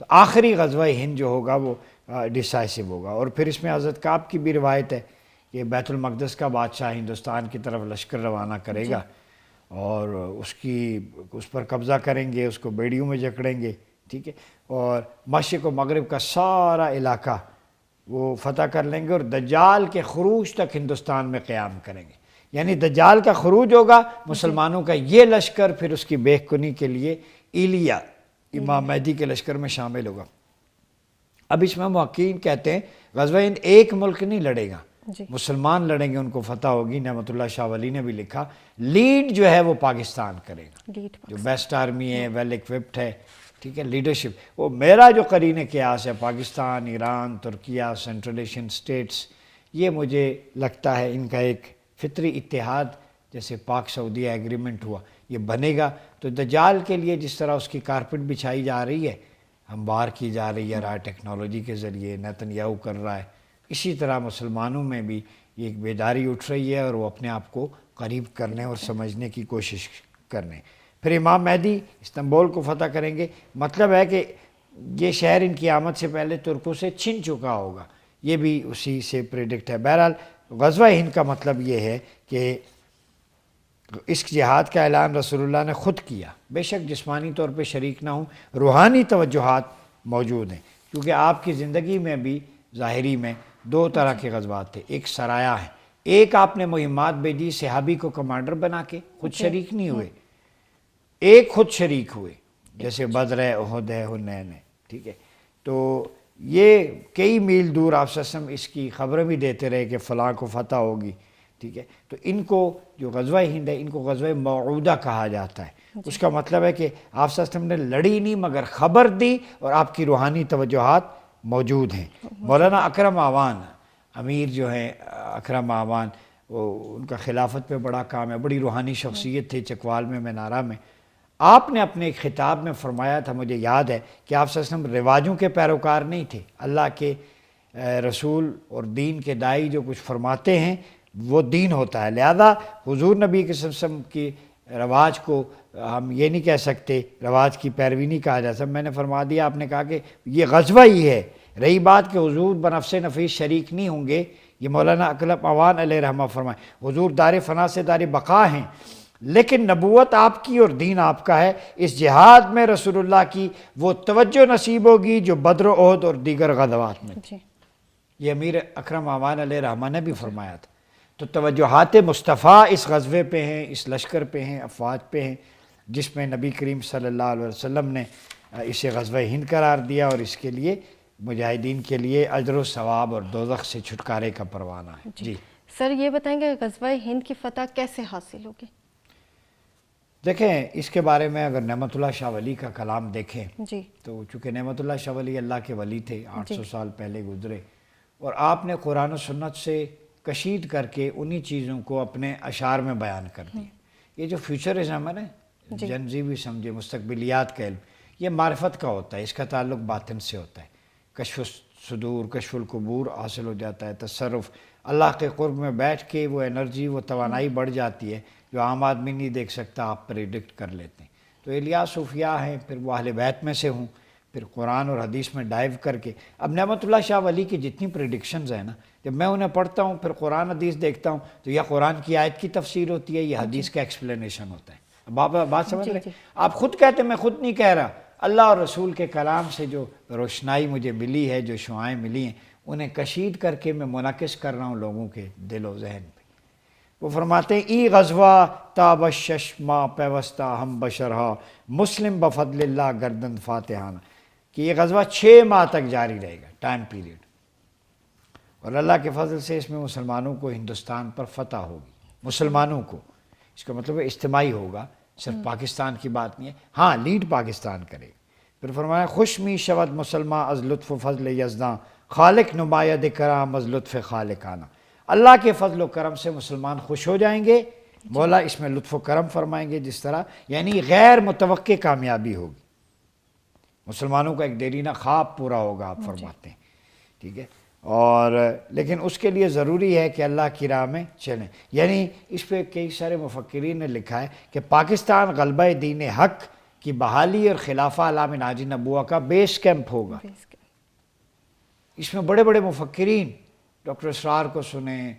تو آخری غزوہ ہند جو ہوگا وہ ڈیسائسو ہوگا. اور پھر اس میں حضرت کعب کی بھی روایت ہے کہ بیت المقدس کا بادشاہ ہندوستان کی طرف لشکر روانہ کرے گا اور اس پر قبضہ کریں گے, اس کو بیڑیوں میں جکڑیں گے, ٹھیک ہے, اور مشرق و مغرب کا سارا علاقہ وہ فتح کر لیں گے اور دجال کے خروج تک ہندوستان میں قیام کریں گے. یعنی دجال کا خروج ہوگا, مسلمانوں کا یہ لشکر پھر اس کی بے کنی کے لیے ایلیا امام مہدی کے لشکر میں شامل ہوگا. اب اس میں محققین کہتے ہیں غزوہ ہند ایک ملک نہیں لڑے گا, مسلمان لڑیں گے, ان کو فتح ہوگی. نعمت اللہ شاہ ولی نے بھی لکھا لیڈ جو ہے وہ پاکستان کرے گا, جو بیسٹ آرمی ہے, ویل ایکوپڈ ہے, ٹھیک ہے, لیڈرشپ. وہ میرا جو قرین قیاس ہے Pakistan, Iran, Turkiye, central Asian states, یہ مجھے لگتا ہے ان کا ایک فطری اتحاد جیسے پاک سعودیہ ایگریمنٹ ہوا یہ بنے گا. تو دجال کے لیے جس طرح اس کی کارپٹ بچھائی جا رہی ہے, ہموار کی جا رہی ہے رائے ٹیکنالوجی کے ذریعے, نیتن یاہو کر رہا ہے, اسی طرح مسلمانوں میں بھی ایک بیداری اٹھ رہی ہے اور وہ اپنے آپ کو قریب کرنے اور سمجھنے کی کوشش کرنے. پھر امام مہدی استنبول کو فتح کریں گے. مطلب ہے کہ یہ شہر ان کی آمد سے پہلے ترکوں سے چھن چکا ہوگا, یہ بھی اسی سے پریڈکٹ ہے. بہرحال غزوہ ہند کا مطلب یہ ہے کہ اس جہاد کا اعلان رسول اللہ نے خود کیا. بے شک جسمانی طور پہ شریک نہ ہوں, روحانی توجہات موجود ہیں, کیونکہ آپ کی زندگی میں بھی ظاہری میں دو طرح کے غزوات تھے. ایک سرایہ ہے, ایک آپ نے مہمات بھیجی صحابی کو کمانڈر بنا کے, خود شریک نہیں ہوئے, ایک خود شریک ہوئے جیسے بدر ہے, احد ہے, حنین ہے, ٹھیک ہے. تو یہ کئی میل دور آپ صلی اللہ علیہ وسلم اس کی خبریں بھی دیتے رہے کہ فلاں کو فتح ہوگی, ٹھیک ہے. تو ان کو جو غزوہ ہند ہے ان کو غزوہ موعودہ کہا جاتا ہے. اس کا مطلب ہے کہ آپ صلی اللہ علیہ وسلم نے لڑی نہیں مگر خبر دی اور آپ کی روحانی توجہات موجود ہیں. مولانا اکرم آوان امیر جو ہیں, اکرم آوان, وہ ان کا خلافت پہ بڑا کام ہے, بڑی روحانی شخصیت تھے چکوال میں, مینارہ میں. آپ نے اپنے ایک خطاب میں فرمایا تھا, مجھے یاد ہے, کہ آپ صلی اللہ علیہ وسلم رواجوں کے پیروکار نہیں تھے. اللہ کے رسول اور دین کے داعی جو کچھ فرماتے ہیں وہ دین ہوتا ہے. لہذا حضور نبی کے صلی اللہ علیہ وسلم کی رواج کو ہم یہ نہیں کہہ سکتے, رواج کی پیروی نہیں کہا جا سکتا. میں نے فرما دیا, آپ نے کہا کہ یہ غزوہ ہی ہے. رہی بات کہ حضور بنفس نفیس شریک نہیں ہوں گے, یہ مولانا اکرم آوان علیہ رحمہ فرمائے. حضور دار فنا سے دار بقا ہیں, لیکن نبوت آپ کی اور دین آپ کا ہے. اس جہاد میں رسول اللہ کی وہ توجہ نصیب ہوگی جو بدر و احد اور دیگر غزوات میں تھی. یہ امیر اکرم آوان علیہ رحمہ نے بھی فرمایا تھا. تو توجہات مصطفیٰ اس غزوے پہ ہیں, اس لشکر پہ ہیں, افواج پہ ہیں, جس میں نبی کریم صلی اللہ علیہ وسلم نے اسے غزوہ ہند قرار دیا, اور اس کے لیے مجاہدین کے لیے اجر و ثواب اور دوزخ سے چھٹکارے کا پروانہ ہے. جی سر, یہ بتائیں گے غزوہ ہند کی فتح کیسے حاصل ہوگی؟ دیکھیں, اس کے بارے میں اگر نعمت اللہ شاہ ولی کا کلام دیکھیں جی تو چونکہ نعمت اللہ شاہ ولی اللہ کے ولی تھے, 800 سال پہلے گزرے, اور آپ نے قرآن و سنت سے کشید کر کے انہی چیزوں کو اپنے اشعار میں بیان کر دیا. یہ جو فیوچرزم ہے نا, جنزی بھی سمجھے, مستقبلیات کا علم, یہ معرفت کا ہوتا ہے, اس کا تعلق باطن سے ہوتا ہے. کشف الصدور, کشف القبور حاصل ہو جاتا ہے, تصرف, اللہ کے قرب میں بیٹھ کے وہ انرجی, وہ توانائی بڑھ جاتی ہے جو عام آدمی نہیں دیکھ سکتا, آپ پریڈکٹ کر لیتے ہیں. تو الیاس صوفیاء ہیں, پھر وہ اہل بیت میں سے ہوں, پھر قرآن اور حدیث میں ڈائیو کر کے. اب نعمت اللہ شاہ ولی کی جتنی پریڈکشنز ہیں نا, جب میں انہیں پڑھتا ہوں, پھر قرآن حدیث دیکھتا ہوں, تو یا قرآن کی آیت کی تفسیر ہوتی ہے, یہ حدیث کا ایکسپلینیشن ہوتا ہے. اب بات سمجھ رہے ہیں؟ آپ خود کہتے ہیں, میں خود نہیں کہہ رہا, اللہ اور رسول کے کلام سے جو روشنائی مجھے ملی ہے, جو شعائیں ملی ہیں, انہیں کشید کر کے میں منعکس کر رہا ہوں لوگوں کے دل و ذہن پہ. وہ فرماتے ہیں, ای غزوہ تاب الشش ما پیوستہ ہم بشرہا, مسلم بفضل اللہ گردن فاتحانہ, کہ یہ غزوہ 6 ماہ تک جاری رہے گا, ٹائم پیریڈ, اور اللہ کے فضل سے اس میں مسلمانوں کو ہندوستان پر فتح ہوگی. مسلمانوں کو, اس کا مطلب اجتماعی ہوگا, صرف پاکستان کی بات نہیں ہے. ہاں, لیڈ پاکستان کرے. پھر فرمایا, خوش می شود مسلمہ از لطف و فضل یزداں, خالق نماید کرام از لطف خالقانہ. اللہ کے فضل و کرم سے مسلمان خوش ہو جائیں گے, مولا اس میں لطف و کرم فرمائیں گے جس طرح, یعنی غیر متوقع کامیابی ہوگی. مسلمانوں کا ایک دیرینہ خواب پورا ہوگا, آپ فرماتے ہیں, ٹھیک ہے. اور لیکن اس کے لیے ضروری ہے کہ اللہ کی راہ میں چلیں. یعنی اس پہ کئی سارے مفکرین نے لکھا ہے کہ پاکستان غلبہ دین حق کی بحالی اور خلافہ اعلی من حاجی نبوہ کا بیس کیمپ ہوگا۔ اس میں بڑے بڑے مفکرین، ڈاکٹر اسرار کو سنیں،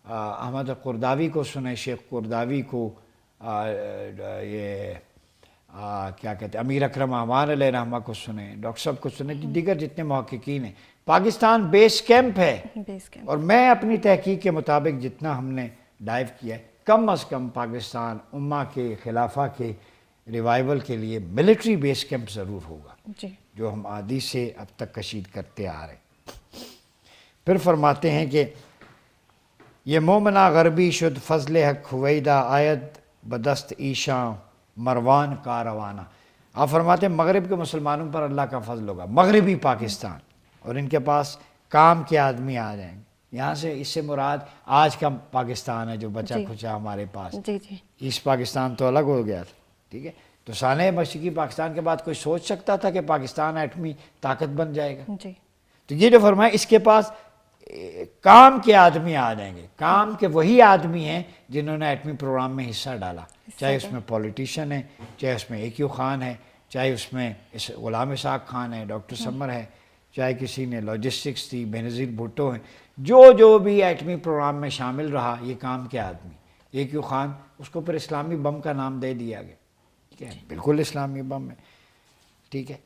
احمد قرداوی کو سنیں، شیخ قرداوی کو، یہ کیا کہتے ہیں امیر اکرم احمد علیہ رحمہ کو سنیں، ڈاکٹر صاحب کو سنیں، دیگر جتنے محققین ہیں۔ پاکستان بیس کیمپ ہے، اور میں اپنی تحقیق کے مطابق جتنا ہم نے ڈائیو کیا ہے، کم از کم پاکستان امہ کے خلافہ کے ریوائول کے لیے ملٹری بیس کیمپ ضرور ہوگا، جو ہم عادی سے اب تک کشید کرتے آ رہے ہیں۔ پھر فرماتے ہیں کہ یہ مومنہ غربی شد فضل حق ہویدہ آیت بدست ایشاں مروان کا روانہ۔ آپ فرماتے ہیں مغرب کے مسلمانوں پر اللہ کا فضل ہوگا، مغربی پاکستان، اور ان کے پاس کام کے آدمی آ جائیں گے یہاں سے۔ اس سے مراد آج کا پاکستان ہے جو بچا کھچا ہمارے پاس، ایسٹ پاکستان تو الگ ہو گیا تھا، ٹھیک ہے۔ تو سانحہ مشرقی پاکستان کے بعد کوئی سوچ سکتا تھا کہ پاکستان ایٹمی طاقت بن جائے گا؟ تو یہ جو فرمایا اس کے پاس کام کے آدمی آ جائیں گے، کام کے وہی آدمی ہیں جنہوں نے ایٹمی پروگرام میں حصہ ڈالا، چاہے اس میں پولیٹیشین ہے، چاہے اس میں AQ خان ہے، چاہے اس میں غلام اسحاق خان ہے، ڈاکٹر سمر ہے، چاہے کسی نے لاجسٹکس تھی، بینظیر بھٹو ہیں، جو بھی ایٹمی پروگرام میں شامل رہا، یہ کام کے آدمی۔ AQ خان، اس کو پھر اسلامی بم کا نام دے دیا گیا، ٹھیک ہے، بالکل اسلامی بم ہے، ٹھیک ہے۔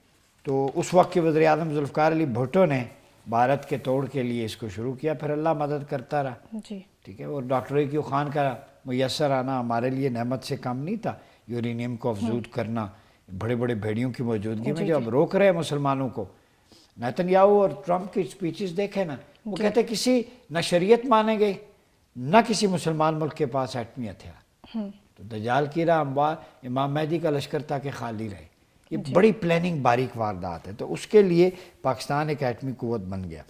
تو اس وقت کے وزیر اعظم ذوالفقار علی بھٹو نے بھارت کے توڑ کے لیے اس کو شروع کیا، پھر اللہ مدد کرتا رہا، ٹھیک ہے۔ اور ڈاکٹر AQ خان کا میسر آنا ہمارے لیے نعمت سے کم نہیں تھا، یورینیم کو افزود کرنا بڑے بڑے بھیڑیوں کی موجودگی میں، جو اب روک رہے ہیں مسلمانوں کو۔ نیتنیاہو اور ٹرمپ کی اسپیچز دیکھیں نا، وہ کہتے کسی نہ شریعت مانیں گے نہ کسی مسلمان ملک کے پاس ایٹمی ہتھیار، تو دجال کی راہ ہموار، امام مہدی کا لشکر تاکہ خالی رہے۔ یہ بڑی پلاننگ باریک واردات ہے، تو اس کے لیے پاکستان ایک ایٹمی قوت بن گیا۔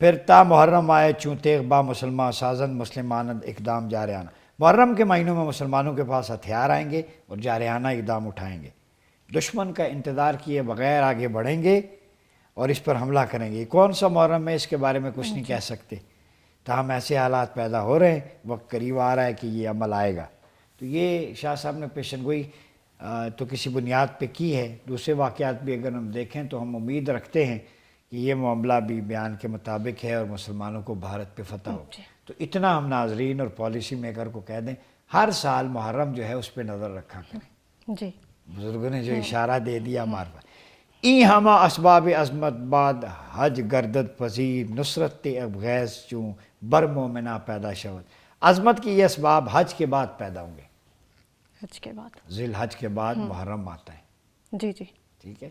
پھر تا محرم آئے چوں تیغ با مسلمان سازند مسلمانند اقدام جارحانہ۔ محرم کے مہینوں میں مسلمانوں کے پاس ہتھیار آئیں گے اور جارحانہ اقدام اٹھائیں گے، دشمن کا انتظار کیے بغیر آگے بڑھیں گے اور اس پر حملہ کریں گے۔ کون سا محرم ہے اس کے بارے میں کچھ نہیں کہہ سکتے، تاہم ایسے حالات پیدا ہو رہے ہیں، وقت قریب آ رہا ہے کہ یہ عمل آئے گا۔ تو یہ شاہ صاحب نے پیشن گوئی تو کسی بنیاد پہ کی ہے، دوسرے واقعات بھی اگر ہم دیکھیں تو ہم امید رکھتے ہیں کہ یہ معاملہ بھی بیان کے مطابق ہے اور مسلمانوں کو بھارت پہ فتح ہو۔ تو اتنا ہم ناظرین اور پالیسی میکر کو کہہ دیں، ہر سال محرم جو ہے اس پہ نظر رکھا کریں۔ بزرگوں نے جو اشارہ دے دیا ہمارے پاس، ای ہما اسباب عظمت بعد حج گردد پذیر نصرت ابغیز چوں بر مومنہ پیدا شود۔ عظمت کی یہ اسباب حج کے بعد پیدا ہوں گے، حج کے بعد، ذی الحج کے بعد محرم آتا ہے، جی ٹھیک ہے،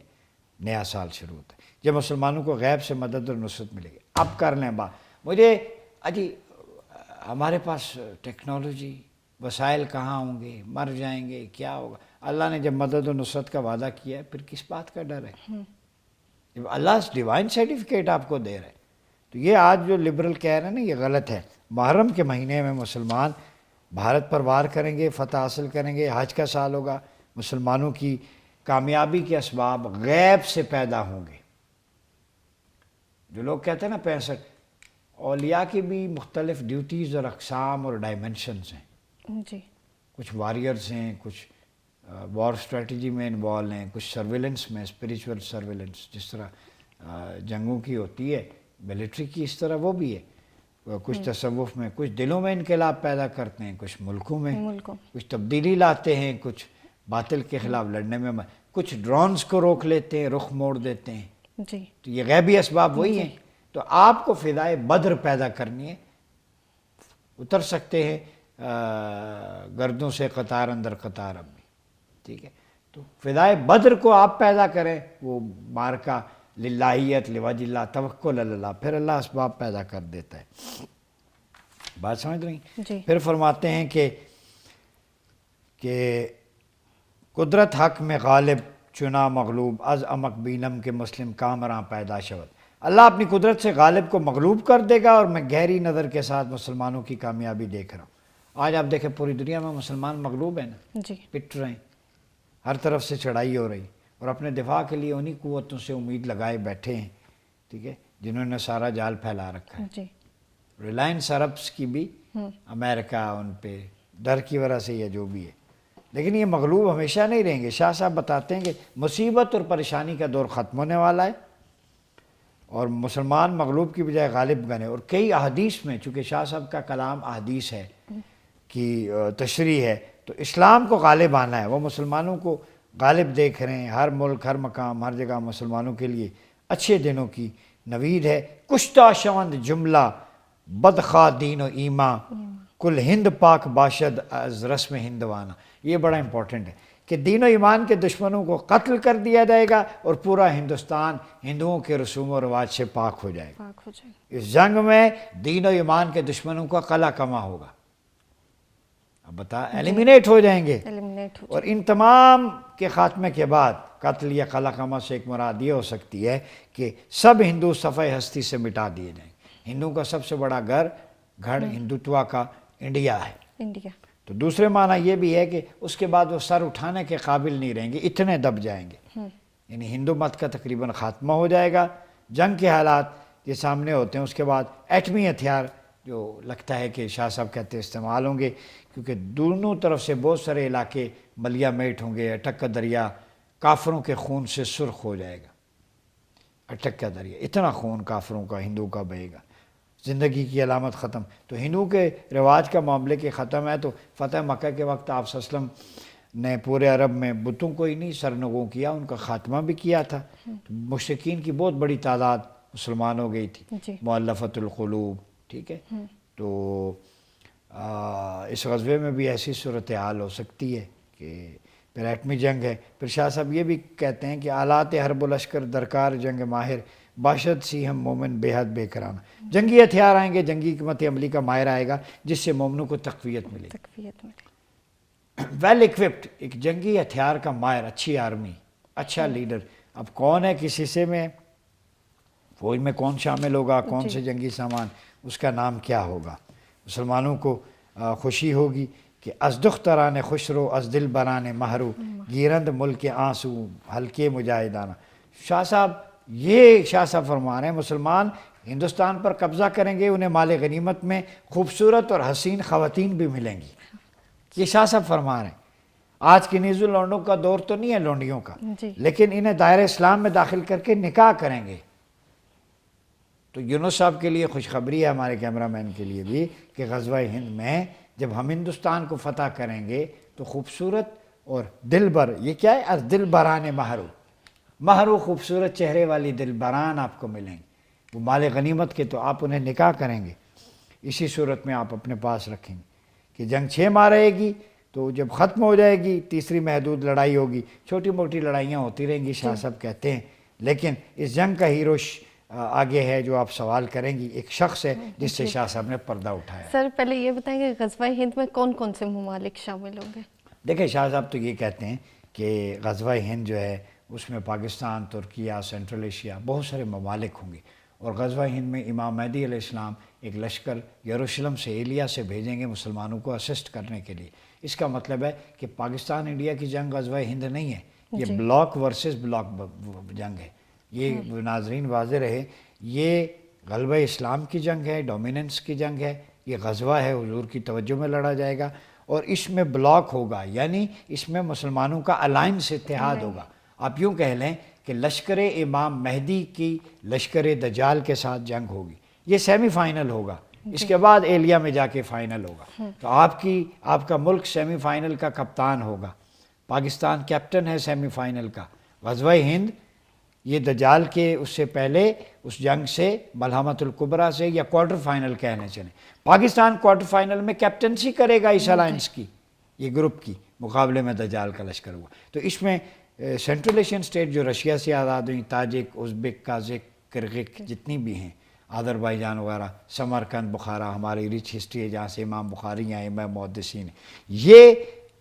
نیا سال شروع ہوتا ہے جب مسلمانوں کو غیب سے مدد اور نصرت ملے گی۔ اب کر لیں بات، مجھے ہمارے پاس ٹیکنالوجی وسائل کہاں ہوں گے، مر جائیں گے، کیا ہوگا؟ اللہ نے جب مدد و نصرت کا وعدہ کیا ہے، پھر کس بات کا ڈر ہے؟ جب اللہ ڈیوائن سرٹیفکیٹ آپ کو دے رہا ہے، تو یہ آج جو لبرل کہہ رہے ہیں نا، یہ غلط ہے۔ محرم کے مہینے میں مسلمان بھارت پر وار کریں گے، فتح حاصل کریں گے، حج کا سال ہوگا، مسلمانوں کی کامیابی کے اسباب غیب سے پیدا ہوں گے۔ جو لوگ کہتے ہیں نا 65، اولیاء کی بھی مختلف ڈیوٹیز اور اقسام اور ڈائمنشنز ہیں، کچھ واریئرز ہیں، کچھ وار اسٹریٹجی میں انوالو ہیں، کچھ سرویلنس میں، اسپریچول سرویلنس، جس طرح جنگوں کی ہوتی ہے، ملٹری کی، اس طرح وہ بھی ہے، کچھ تصوف میں، کچھ دلوں میں انقلاب پیدا کرتے ہیں، کچھ ملکوں میں کچھ تبدیلی لاتے ہیں، کچھ باطل کے خلاف لڑنے میں، کچھ ڈرونز کو روک لیتے ہیں، رخ موڑ دیتے ہیں۔ تو یہ غیبی اسباب وہی ہیں۔ تو آپ کو فدائے بدر پیدا کرنی ہے، اتر سکتے ہیں گردوں سے قطار اندر قطار اب بھی، ٹھیک ہے۔ تو فدائے بدر کو آپ پیدا کریں، وہ مارکا للہیت لوجہ اللہ توکل اللہ، پھر اللہ اسباب پیدا کر دیتا ہے۔ بات سمجھ رہی ہیں؟ پھر فرماتے ہیں کہ قدرت حق میں غالب چنا مغلوب از امک بینم کے مسلم کامراں پیدا شود۔ اللہ اپنی قدرت سے غالب کو مغلوب کر دے گا، اور میں گہری نظر کے ساتھ مسلمانوں کی کامیابی دیکھ رہا ہوں۔ آج آپ دیکھیں پوری دنیا میں مسلمان مغلوب ہیں نا، پٹ رہے ہیں، ہر طرف سے چڑھائی ہو رہی، اور اپنے دفاع کے لیے انہی قوتوں سے امید لگائے بیٹھے ہیں، ٹھیک ہے، جنہوں نے سارا جال پھیلا رکھا ہے۔ ریلائنس عربس کی بھی امریکہ ان پہ ڈر کی وجہ سے یا جو بھی ہے، لیکن یہ مغلوب ہمیشہ نہیں رہیں گے. شاہ صاحب بتاتے ہیں کہ مصیبت اور پریشانی کا دور ختم ہونے والا ہے اور مسلمان مغلوب کی بجائے غالب بنے. اور کئی احادیث میں، چونکہ شاہ صاحب کا کلام احادیث ہے کی تشریح ہے، تو اسلام کو غالب آنا ہے. وہ مسلمانوں کو غالب دیکھ رہے ہیں. ہر ملک، ہر مقام، ہر جگہ مسلمانوں کے لیے اچھے دنوں کی نوید ہے. کشتہ شوند جملہ بدخواہ دین و ایمان، کل ہند پاک باشد از رسم ہندوانہ. یہ بڑا امپورٹنٹ ہے کہ دین و ایمان کے دشمنوں کو قتل کر دیا جائے گا اور پورا ہندوستان ہندوؤں کے رسوم و رواج سے پاک ہو جائے گا. پاک ہو جائے. اس جنگ میں دین و ایمان کے دشمنوں کا قلع کما ہوگا. اب بتا ایلیمینیٹ ہو جائیں گے. ایلیمنیٹ ہو اور ان تمام کے خاتمے کے بعد قتل یا قلع کما سے ایک مراد یہ ہو سکتی ہے کہ سب ہندو صفحہ ہستی سے مٹا دیے جائیں. ہندوؤں کا سب سے بڑا گھر ہندوتوا کا انڈیا ہے. انڈیا. تو دوسرے معنی یہ بھی ہے کہ اس کے بعد وہ سر اٹھانے کے قابل نہیں رہیں گے، اتنے دب جائیں گے. یعنی ہندو مت کا تقریباً خاتمہ ہو جائے گا. جنگ کے حالات یہ سامنے ہوتے ہیں. اس کے بعد ایٹمی ہتھیار جو لگتا ہے کہ شاہ صاحب کہتے ہیں استعمال ہوں گے، کیونکہ دونوں طرف سے بہت سارے علاقے ملیا میٹ ہوں گے. اٹک کا دریا کافروں کے خون سے سرخ ہو جائے گا. اٹک کا دریا اتنا خون کافروں کا ہندو کا بہے گا. زندگی کی علامت ختم. تو ہندو کے رواج کا معاملے کے ختم ہے. تو فتح مکہ کے وقت آپ صلی اللہ علیہ وسلم نے پورے عرب میں بتوں کو ہی نہیں سرنگوں کیا، ان کا خاتمہ بھی کیا تھا. مشرکین کی بہت بڑی تعداد مسلمان ہو گئی تھی. مؤلفۃ القلوب. ٹھیک ہے. تو اس غزوے میں بھی ایسی صورتحال ہو سکتی ہے کہ پھر ایٹمی جنگ ہے. پھر شاہ صاحب یہ بھی کہتے ہیں کہ آلات حرب و لشکر درکار جنگ ماہر باشد سی ہم مومن بے حد بے کرانہ. جنگی ہتھیار آئیں گے، جنگی حکمت عملی کا ماہر آئے گا جس سے مومنوں کو تقویت ملے. ویل اکوپڈ، ایک جنگی ہتھیار کا ماہر، اچھی آرمی، اچھا لیڈر. اب کون ہے، کس حصے میں فوج میں کون شامل ہوگا، کون سے جنگی سامان، اس کا نام کیا ہوگا. مسلمانوں کو خوشی ہوگی کہ از دختران خوشرو از دل بران مہرو گیرند ملک آنسو ہلکے مجاہدانہ. شاہ صاحب فرما رہے ہیں مسلمان ہندوستان پر قبضہ کریں گے، انہیں مال غنیمت میں خوبصورت اور حسین خواتین بھی ملیں گی. یہ شاہ صاحب فرما رہے ہیں. آج کی نیزو لونڈوں کا دور تو نہیں ہے لونڈیوں کا، لیکن انہیں دائرہ اسلام میں داخل کر کے نکاح کریں گے. تو یونس صاحب کے لیے خوشخبری ہے، ہمارے کیمرہ مین کے لیے بھی، کہ غزوہ ہند میں جب ہم ہندوستان کو فتح کریں گے تو خوبصورت اور دل بر، یہ کیا ہے، از دل بران مہرو خوبصورت چہرے والی دل بران آپ کو ملیں گے. وہ مال غنیمت کے، تو آپ انہیں نکاح کریں گے. اسی صورت میں آپ اپنے پاس رکھیں گے کہ جنگ 6 ماہ رہے گی. تو جب ختم ہو جائے گی تیسری محدود لڑائی ہوگی. چھوٹی موٹی لڑائیاں ہوتی رہیں گی شاہ صاحب کہتے ہیں، لیکن اس جنگ کا ہیرو آگے ہے جو آپ سوال کریں گی، ایک شخص ہے جس سے شاہ صاحب نے پردہ اٹھایا. سر پہلے یہ بتائیں کہ غزوہ ہند میں کون کون سے ممالک شامل ہوں گے؟ دیکھیں شاہ صاحب تو یہ کہتے ہیں کہ غزوہ ہند جو ہے اس میں پاکستان، ترکیہ، سینٹرل ایشیا، بہت سارے ممالک ہوں گے. اور غزوہ ہند میں امام مہدی علیہ السلام ایک لشکر یروشلم سے، ایلیا سے بھیجیں گے مسلمانوں کو اسسٹ کرنے کے لیے. اس کا مطلب ہے کہ پاکستان انڈیا کی جنگ غزوہ ہند نہیں ہے، یہ بلاک ورسز بلاک جنگ ہے. یہ ناظرین واضح رہے، یہ غلبہ اسلام کی جنگ ہے، ڈومیننس کی جنگ ہے. یہ غزوہ ہے، حضور کی توجہ میں لڑا جائے گا. اور اس میں بلاک ہوگا، یعنی اس میں مسلمانوں کا الائنس، اتحاد ہوگا. آپ یوں کہہ لیں کہ لشکر امام مہدی کی لشکر دجال کے ساتھ جنگ ہوگی. یہ سیمی فائنل ہوگا. اس کے بعد ایلیا میں جا کے فائنل ہوگا. تو آپ کا ملک سیمی فائنل کا کپتان ہوگا. پاکستان کیپٹن ہے سیمی فائنل کا. غزوہ ہند یہ دجال کے اس سے پہلے اس جنگ سے، ملحمۃ الکبریٰ سے، یا کوارٹر فائنل کہنے چلیں، پاکستان کوارٹر فائنل میں کیپٹنسی کرے گا اس الائنس کی، یہ گروپ کی، مقابلے میں دجال کا لشکر ہوا. تو اس میں سینٹرل ایشین سٹیٹ جو رشیا سے آزاد ہوئی، تاجک، ازبک، قازق، کرغک جتنی بھی ہیں، آذربائیجان وغیرہ، سمرقند، بخارا، ہماری ریچ ہسٹری ہے جہاں سے امام بخاری ہیں، امام محدثین ہیں، یہ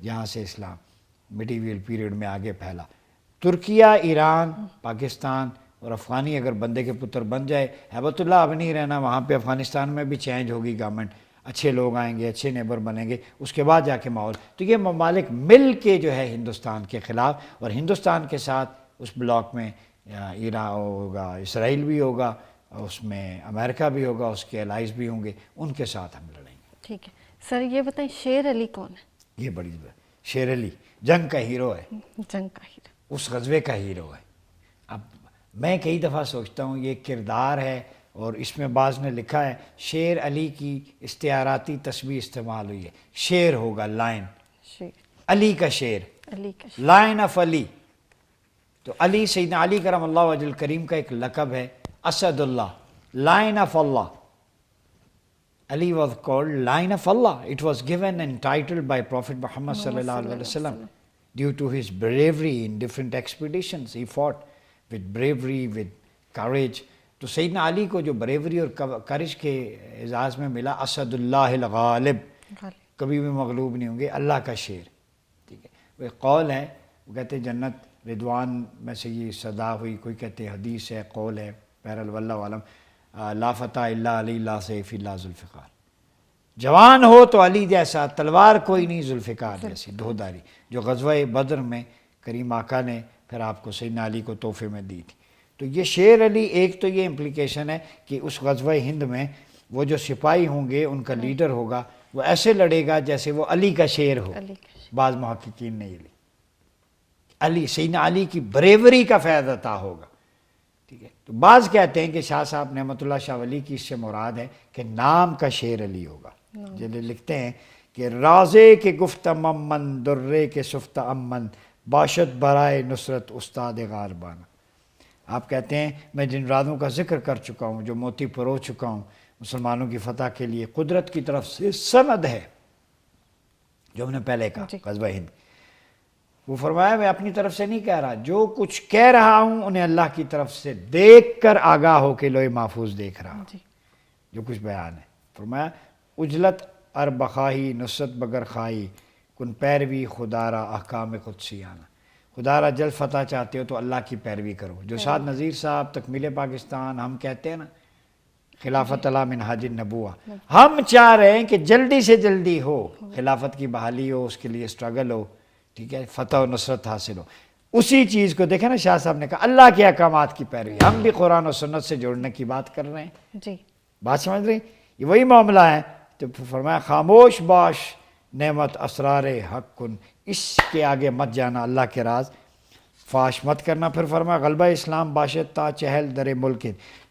جہاں سے اسلام میڈیویل پیریڈ میں آگے پھیلا. ترکیہ، ایران، پاکستان اور افغانی اگر بندے کے پتر بن جائے، ہیبت اللہ اب نہیں رہنا وہاں پہ. افغانستان میں بھی چینج ہوگی گورنمنٹ، اچھے لوگ آئیں گے، اچھے نیبر بنیں گے، اس کے بعد جا کے ماحول. تو یہ ممالک مل کے جو ہے ہندوستان کے خلاف، اور ہندوستان کے ساتھ اس بلاک میں ایران ہوگا، اسرائیل بھی ہوگا، اس میں امریکہ بھی ہوگا، اس کے الائز بھی ہوں گے، ان کے ساتھ ہم لڑیں گے. ٹھیک ہے سر، یہ بتائیں شیر علی کون ہے؟ یہ بڑی شیر علی جنگ کا ہیرو ہے، جنگ کا ہیرو، اس غزوے کا ہیرو ہے۔ اب میں کئی دفعہ سوچتا ہوں یہ کردار ہے، اور اس میں بعض نے لکھا ہے شیر علی کی استعاراتی تشبیہ استعمال ہوئی ہے، شیر ہوگا لائن، شیر علی کا شیر، علی کا شیر، لائن آف علی۔ تو علی سیدنا علی کرم اللہ وجہ الکریم کا ایک لقب ہے، اسد اللہ، لائن آف اللہ۔ Ali was called Lion of Allah. It was given and titled by Prophet Muhammad sallallahu alaihi wasallam due to his bravery in different expeditions. He fought with bravery, with courage. تو سیدنا علی کو جو brewery اور کرش کے اعزاز میں ملا، اسد اللہ الغالب، کبھی بھی مغلوب نہیں ہوں گے، اللہ کا شیر، ٹھیک ہے۔ وہ ایک قول ہے، وہ کہتے ہیں جنت رضوان میں سے یہ صدا ہوئی، کوئی کہتے ہیں حدیث ہے، قول ہے، بہرحال واللہ عالم، لا فتح الا علی لا سیف الا ذوالفقار، جوان ہو تو علی جیسا، تلوار کوئی نہیں ذوالفقار جیسی، دھوداری، جو غزوہ بدر میں کریم آقا نے پھر آپ کو سیدنا علی کو تحفے میں دی تھی۔ تو یہ شیر علی، ایک تو یہ امپلیکیشن ہے کہ اس غزوہ ہند میں وہ جو سپاہی ہوں گے، ان کا لیڈر ہوگا، وہ ایسے لڑے گا جیسے وہ علی کا شیر ہو۔ بعض محققین نے یہ لی، علی سیدنا علی کی بریوری کا فیض عطا ہوگا، ٹھیک ہے۔ تو بعض کہتے ہیں کہ شاہ صاحب نعمت اللہ شاہ ولی کی اس سے مراد ہے کہ نام کا شیر علی ہوگا۔ جنہیں لکھتے ہیں کہ رازے کے گفت امن، درے کے سفت امن، باشد برائے نصرت استاد غاربانہ۔ آپ کہتے ہیں میں جن رازوں کا ذکر کر چکا ہوں، جو موتی پرو چکا ہوں مسلمانوں کی فتح کے لیے، قدرت کی طرف سے سند ہے، جو ہم نے پہلے کہا غزوہ ہند، وہ فرمایا میں اپنی طرف سے نہیں کہہ رہا، جو کچھ کہہ رہا ہوں انہیں اللہ کی طرف سے دیکھ کر آگاہ ہو کے لوح محفوظ دیکھ رہا ہوں، جو کچھ بیان ہے۔ فرمایا اجلت ار بخواہی نصرت بگر خواہی، کن پیروی خدا را احکام قدسیانہ، خدا را جلد فتح چاہتے ہو تو اللہ کی پیروی کرو۔ جو سعد نذیر صاحب تکمیل پاکستان ہم کہتے ہیں نا، خلافت علی منہاج النبوہ، ہم چاہ رہے ہیں کہ جلدی سے جلدی ہو، خلافت کی بحالی ہو، اس کے لیے اسٹرگل ہو، ٹھیک ہے، فتح و نصرت حاصل ہو۔ اسی چیز کو دیکھیں نا، شاہ صاحب نے کہا اللہ کے احکامات کی پیروی، ہم بھی قرآن و سنت سے جوڑنے کی بات کر رہے ہیں، جی بات سمجھ رہے ہیں، یہ وہی معاملہ ہے۔ تو فرمایا خاموش باش نعمت اسرار حق کن، اس کے آگے مت جانا، اللہ کے راز فاش مت کرنا۔ پھر فرمایا غلبہ اسلام باشد تا چہل در ملک،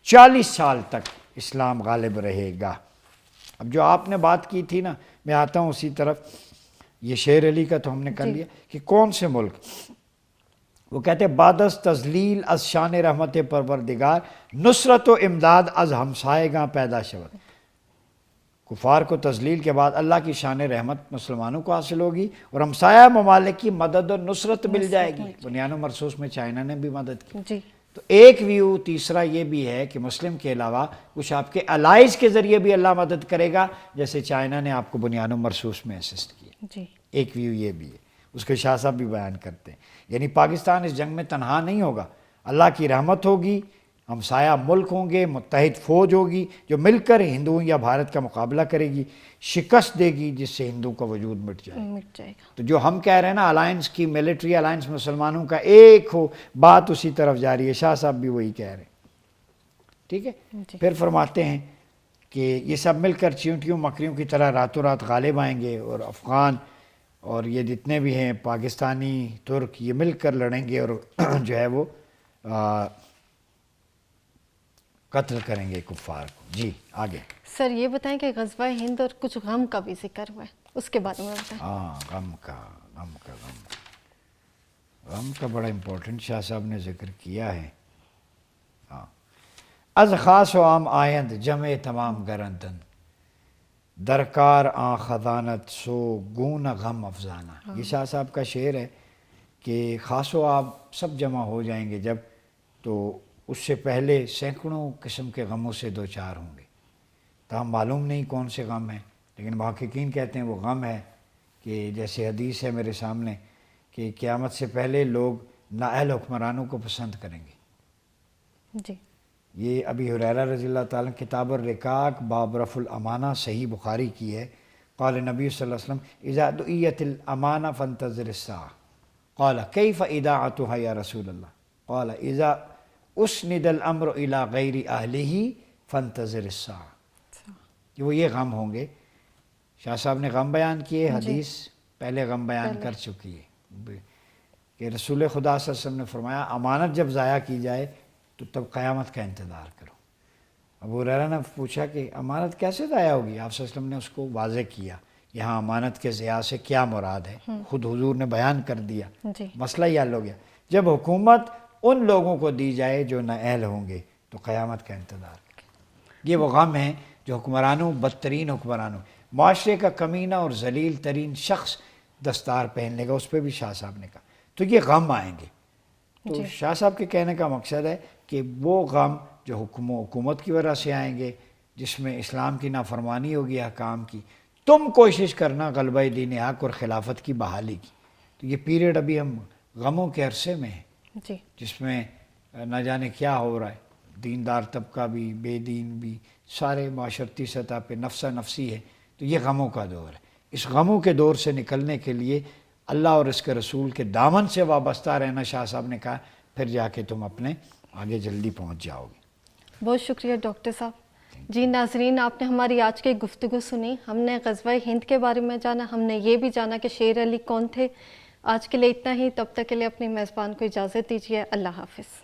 40 سال تک اسلام غالب رہے گا۔ اب جو آپ نے بات کی تھی نا، میں آتا ہوں اسی طرف، یہ شیر علی کا تو ہم نے کر لیا کہ کون سے ملک، وہ کہتے ہیں بعد از تذلیل از شان رحمت پروردگار، نصرت و امداد از ہمسائے گاں پیدا شود۔ کفار کو تذلیل کے بعد اللہ کی شان رحمت مسلمانوں کو حاصل ہوگی، اور ہمسایہ ممالک کی مدد و نصرت مل جائے گی۔ بنیان و مرصوص میں چائنا نے بھی مدد کی۔ تو ایک ویو تیسرا یہ بھی ہے کہ مسلم کے علاوہ کچھ آپ کے الائز کے ذریعے بھی اللہ مدد کرے گا، جیسے چائنا نے آپ کو بنیان و مرصوص میں اسسٹ کیا۔ ایک ویو یہ بھی ہے، اس کے شاہ صاحب بھی بیان کرتے ہیں، یعنی پاکستان اس جنگ میں تنہا نہیں ہوگا، اللہ کی رحمت ہوگی، ہمسایہ ملک ہوں گے، متحد فوج ہوگی جو مل کر ہندوؤں یا بھارت کا مقابلہ کرے گی، شکست دے گی، جس سے ہندوؤں کا وجود مٹ جائے گا۔ تو جو ہم کہہ رہے ہیں نا الائنس کی، ملٹری الائنس مسلمانوں کا ایک ہو، بات اسی طرف جاری ہے، شاہ صاحب بھی وہی کہہ رہے ہیں، ٹھیک ہے۔ پھر فرماتے ہیں کہ یہ سب مل کر چیونٹیوں مکریوں کی طرح راتوں رات غالب آئیں گے، اور افغان اور یہ جتنے بھی ہیں پاکستانی ترک، یہ مل کر لڑیں گے اور جو ہے وہ قتل کریں گے کفار کو۔ جی آگے سر یہ بتائیں کہ غزوہ ہند اور کچھ غم کا بھی ذکر ہوا ہے، اس کے بارے میں بتائیں۔ ہاں، غم کا بڑا امپورٹنٹ شاہ صاحب نے ذکر کیا ہے۔ ہاں، از خاص و عام آیند جمع تمام گرندن، درکار آن خزانت سو گون غم افزانہ۔ یہ شاہ صاحب کا شعر ہے کہ خاص و عام سب جمع ہو جائیں گے جب، تو اس سے پہلے سینکڑوں قسم کے غموں سے دو چار ہوں گے، تاہم معلوم نہیں کون سے غم ہیں، لیکن محققین کہتے ہیں وہ غم ہے کہ جیسے حدیث ہے میرے سامنے کہ قیامت سے پہلے لوگ نااہل حکمرانوں کو پسند کریں گے۔ جی یہ ابی ہریرہ رضی اللہ تعالیٰ کتاب الرقاق باب رفع الامانہ صحیح بخاری کی ہے۔ قال نبی صلی اللہ علیہ وسلم اذا دعیت الامانہ فانتظر الساعہ، قال کیف اذاعتها یا رسول اللہ، قال اذا اسند الامر الى غیر اہلہ فانتظر الساعہ۔ کہ وہ یہ غم ہوں گے، شاہ صاحب نے غم بیان کیے، حدیث پہلے غم بیان کر چکی ہے کہ رسول خدا صلی اللہ علیہ وسلم نے فرمایا امانت جب ضائع کی جائے تو تب قیامت کا انتظار کرو۔ ابو ہریرہ نے پوچھا کہ امانت کیسے ضائع ہوگی؟ آپ صلی اللہ علیہ وسلم نے اس کو واضح کیا، یہاں امانت کے ضیاع سے کیا مراد ہے، خود حضور نے بیان کر دیا، جی مسئلہ ہی حل ہو گیا۔ جب حکومت ان لوگوں کو دی جائے جو نااہل ہوں گے تو قیامت کا انتظار کریں۔ یہ وہ غم ہے جو حکمرانوں، بدترین حکمرانوں، معاشرے کا کمینہ اور ذلیل ترین شخص دستار پہن لے گا، اس پہ بھی شاہ صاحب نے کہا، تو یہ غم آئیں گے۔ تو شاہ صاحب کے کہنے کا مقصد ہے کہ وہ غم جو حکومت کی وجہ سے آئیں گے، جس میں اسلام کی نافرمانی ہوگی، احکام کی، تم کوشش کرنا غلبہ دین حق اور خلافت کی بحالی کی۔ تو یہ پیریڈ ابھی ہم غموں کے عرصے میں ہیں، جی جس میں نہ جانے کیا ہو رہا ہے، دیندار طبقہ بھی، بے دین بھی، سارے معاشرتی سطح پہ نفسہ نفسی ہے۔ تو یہ غموں کا دور ہے۔ اس غموں کے دور سے نکلنے کے لیے اللہ اور اس کے رسول کے دامن سے وابستہ رہنا، شاہ صاحب نے کہا، پھر جا کے تم اپنے آگے جلدی پہنچ جاؤ گے۔ بہت شکریہ ڈاکٹر صاحب۔ جی ناظرین، آپ نے ہماری آج کی گفتگو سنی، ہم نے غزوہ ہند کے بارے میں جانا، ہم نے یہ بھی جانا کہ شیر علی کون تھے۔ آج کے لیے اتنا ہی، تب تک کے لیے اپنی میزبان کو اجازت دیجیے۔ اللہ حافظ۔